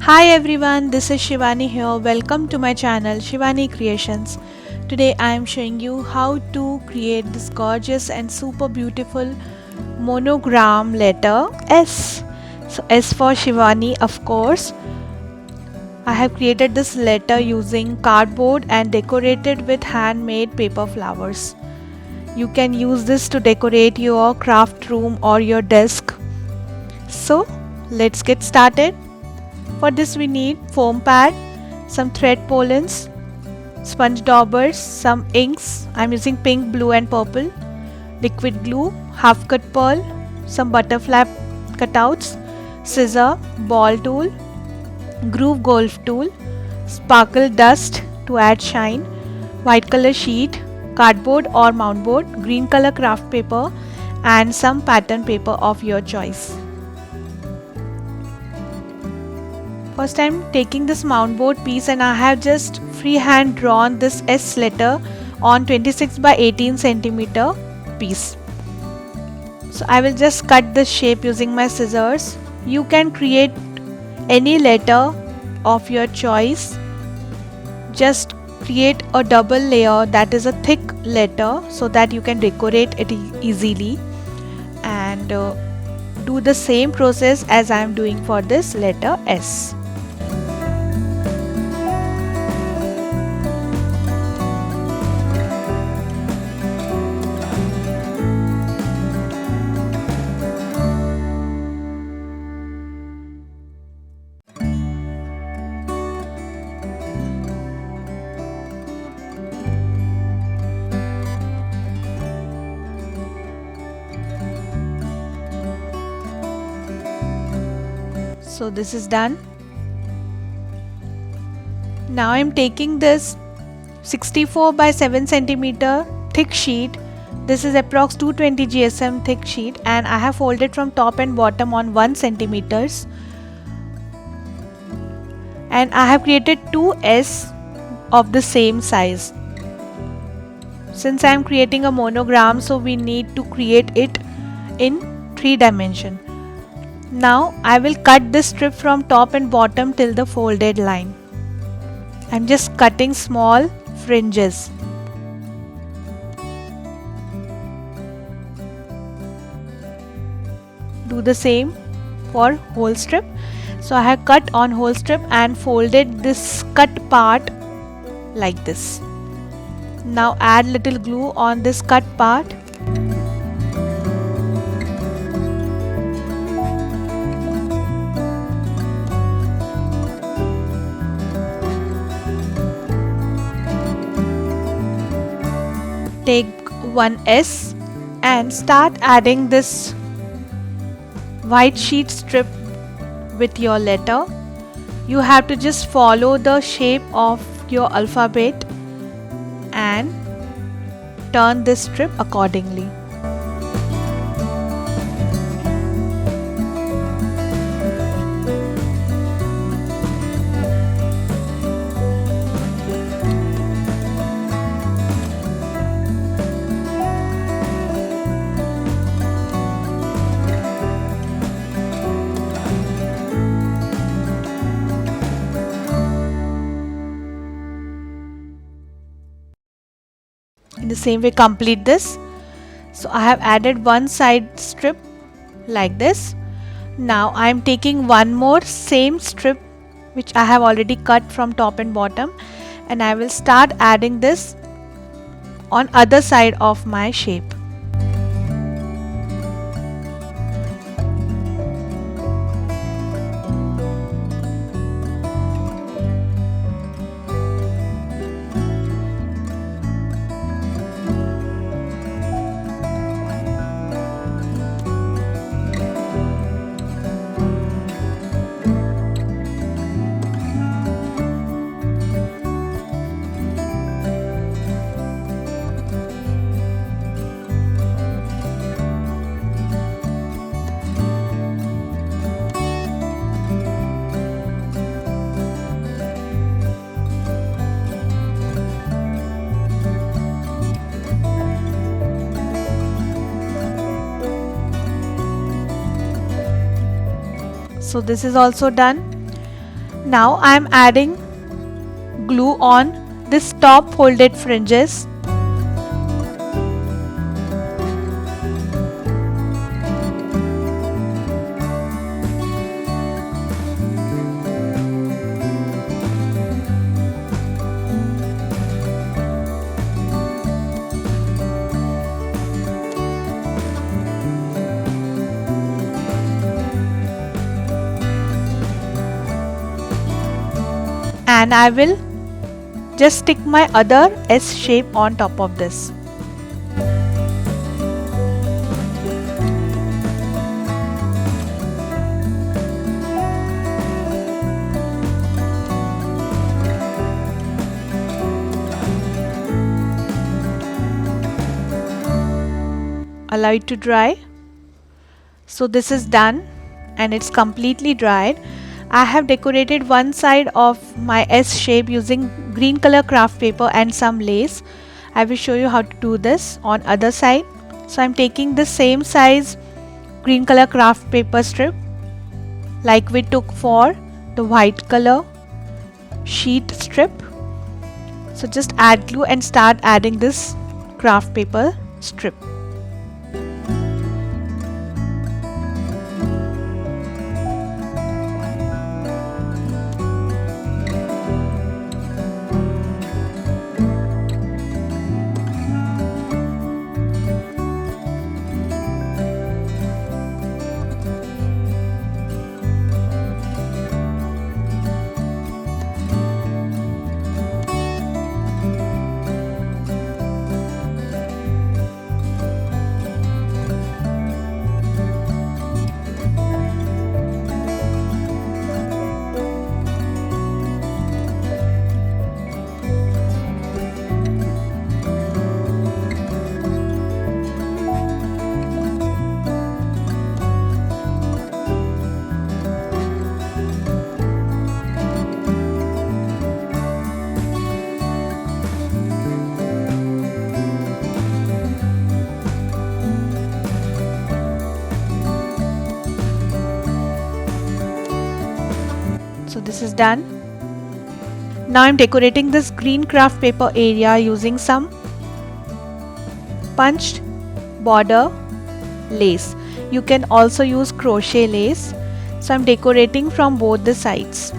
Hi everyone, this is Shivani here. Welcome to my channel Shivani Creations. Today I am showing you how to create this gorgeous and super beautiful monogram letter S. So S for Shivani, of course. I have created this letter using cardboard and decorated with handmade paper flowers. You can use this to decorate your craft room or your desk. So let's get started. For this we need foam pad, some thread pollens, sponge daubers, some inks. I'm using pink, blue and purple, liquid glue, half cut pearl, some butterfly cutouts, scissor, ball tool, groove golf tool, sparkle dust to add shine, white color sheet, cardboard or mountboard, green color craft paper and some pattern paper of your choice. First I'm taking this mountboard piece and I have just freehand drawn this S letter on 26 by 18 centimeter piece. So I will just cut this shape using my scissors. You can create any letter of your choice. Just create a double layer, that is a thick letter, so that you can decorate it easily, and do the same process as I am doing for this letter S. So this is done. Now I am taking this 64 by 7 centimeter thick sheet. This is approx 220 GSM thick sheet and I have folded from top and bottom on 1 centimeters. And I have created two S of the same size. Since I am creating a monogram, so we need to create it in 3 dimension. Now I will cut this strip from top and bottom till the folded line. I'm just cutting small fringes. Do the same for whole strip. So I have cut on whole strip and folded this cut part like this. Now add little glue on this cut part. Take one S and start adding this white sheet strip with your letter. You have to just follow the shape of your alphabet and turn this strip accordingly. In the same way complete this. So I have added one side strip like this. Now I am taking one more same strip which I have already cut from top and bottom, and I will start adding this on other side of my shape. So this is also done. Now I am adding glue on this top folded fringes. And I will just stick my other S shape on top of this. Allow it to dry. So this is done and it's completely dried. I have decorated one side of my S shape using green color craft paper and some lace. I will show you how to do this on other side. So I'm taking the same size green color craft paper strip like we took for the white color sheet strip. So just add glue and start adding this craft paper strip. So this is done. Now I'm decorating this green craft paper area using some punched border lace. You can also use crochet lace. So I'm decorating from both the sides.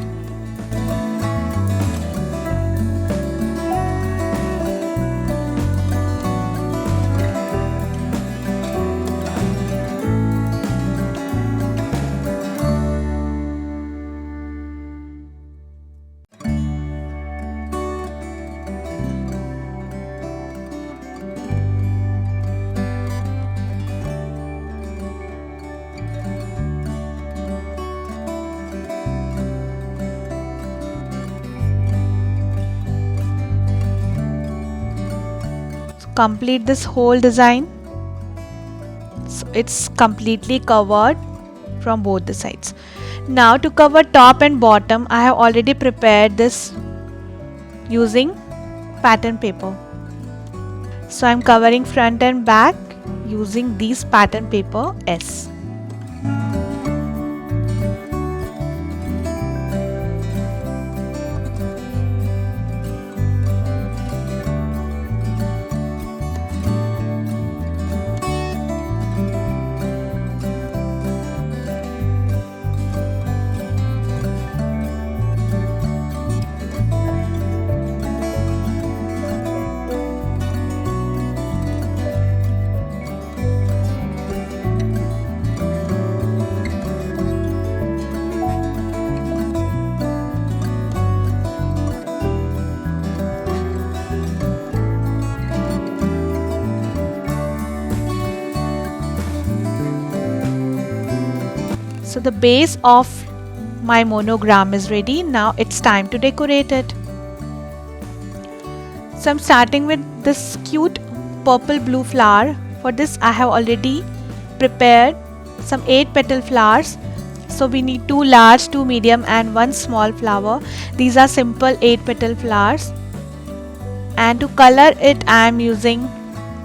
Complete this whole design. So it's completely covered from both the sides. Now to cover top and bottom, I have already prepared this using pattern paper. So I'm covering front and back using these pattern paper S. So the base of my monogram is ready. Now it's time to decorate it. So I'm starting with this cute purple blue flower. For this I have already prepared some 8 petal flowers. So we need 2 large, 2 medium and 1 small flower. These are simple 8 petal flowers. And to color it I am using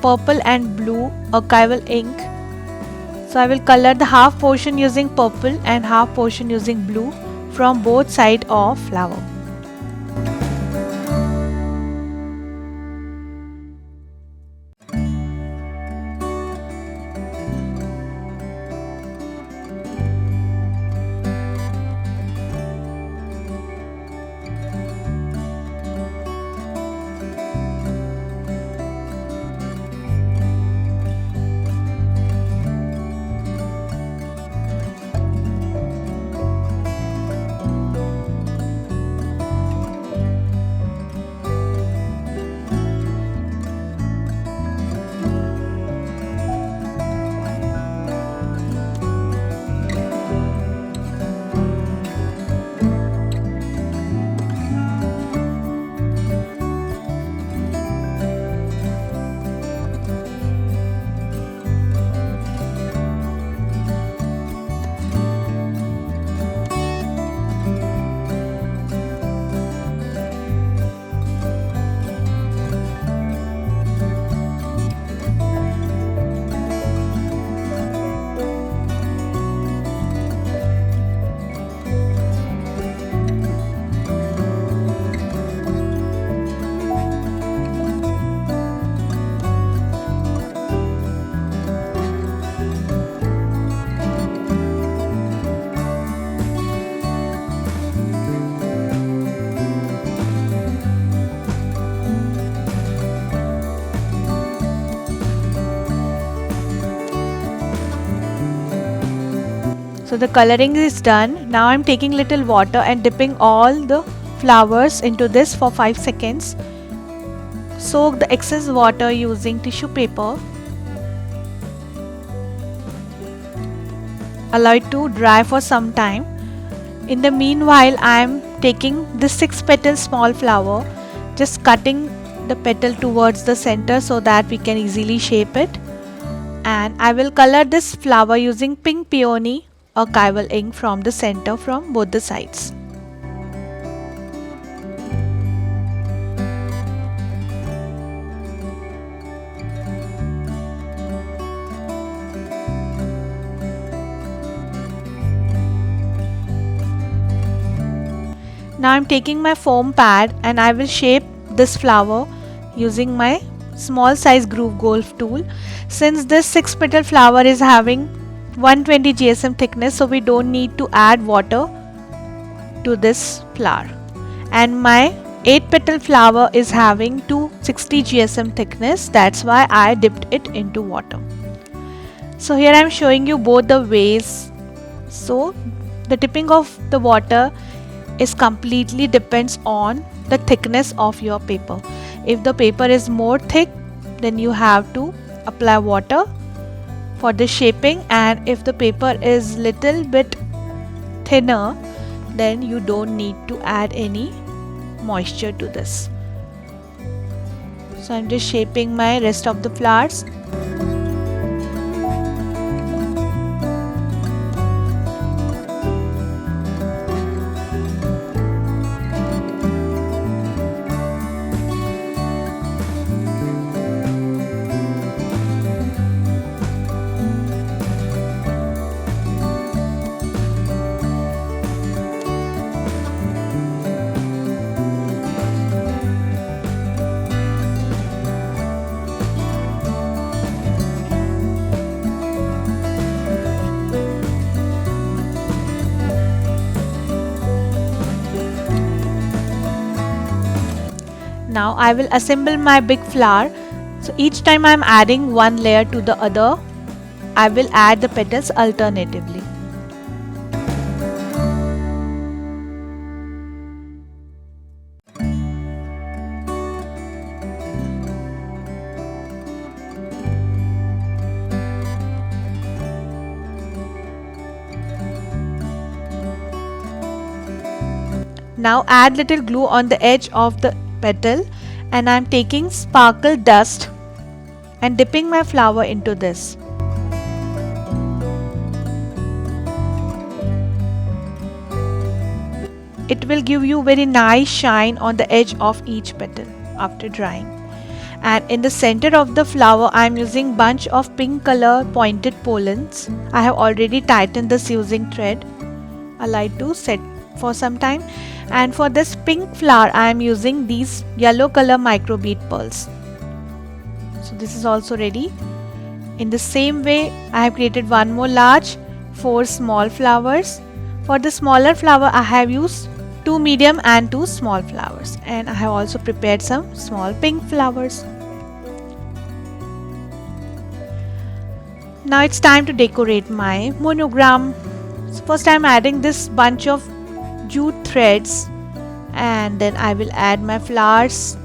purple and blue archival ink. So I will color the half portion using purple and half portion using blue from both sides of flower. So the coloring is done. Now I'm taking little water and dipping all the flowers into this for 5 seconds. Soak the excess water using tissue paper. Allow it to dry for some time. In the meanwhile, I am taking this 6 petal small flower, just cutting the petal towards the center so that we can easily shape it. And I will color this flower using pink peony or archival ink from the center from both the sides. Now I'm taking my foam pad and I will shape this flower using my small size groove golf tool. Since this 6 petal flower is having 120 GSM thickness, so we don't need to add water to this flower, and my 8 petal flower is having 260 GSM thickness, that's why I dipped it into water. So here I am showing you both the ways. So the dipping of the water is completely depends on the thickness of your paper. If the paper is more thick, then you have to apply water for the shaping, and if the paper is little bit thinner, then you don't need to add any moisture to this. So I'm just shaping my rest of the flowers. Now I will assemble my big flower. So each time I am adding one layer to the other, I will add the petals alternatively. Now add little glue on the edge of the petal, and I am taking sparkle dust and dipping my flower into this. It will give you very nice shine on the edge of each petal after drying. And in the center of the flower I am using bunch of pink color pointed pollens. I have already tightened this using thread. I like to set for some time. And for this pink flower I am using these yellow color micro bead pearls. So this is also ready. In the same way I have created one more large, 4 small flowers. For the smaller flower I have used 2 medium and 2 small flowers, and I have also prepared some small pink flowers. Now it's time to decorate my monogram. So first I am adding this bunch of jute threads, and then I will add my flowers.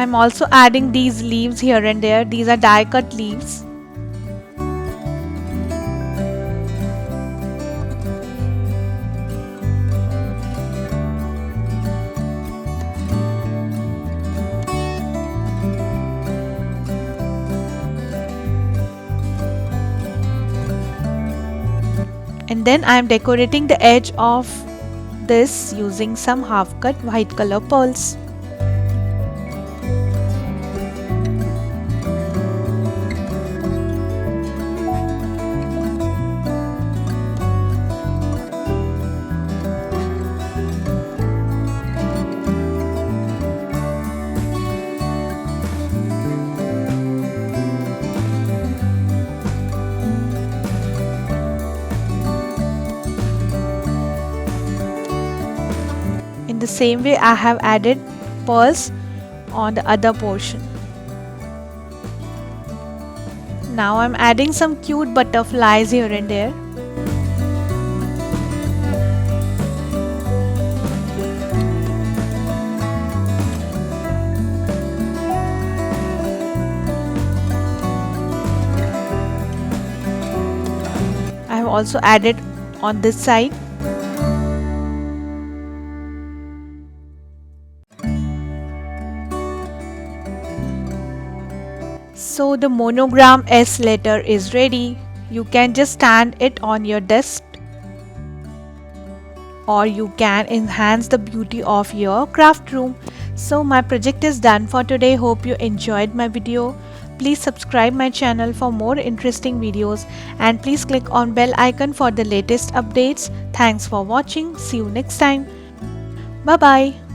I'm also adding these leaves here and there. These are die cut leaves. And then I am decorating the edge of this using some half cut white color pearls. In the same way I have added pearls on the other portion. Now I'm adding some cute butterflies here and there. I have also added on this side. So the Monogram S letter is ready. You can just stand it on your desk, or you can enhance the beauty of your craft room. So my project is done for today. Hope you enjoyed my video. Please subscribe my channel for more interesting videos, and please click on bell icon for the latest updates. Thanks for watching. See you next time. Bye bye.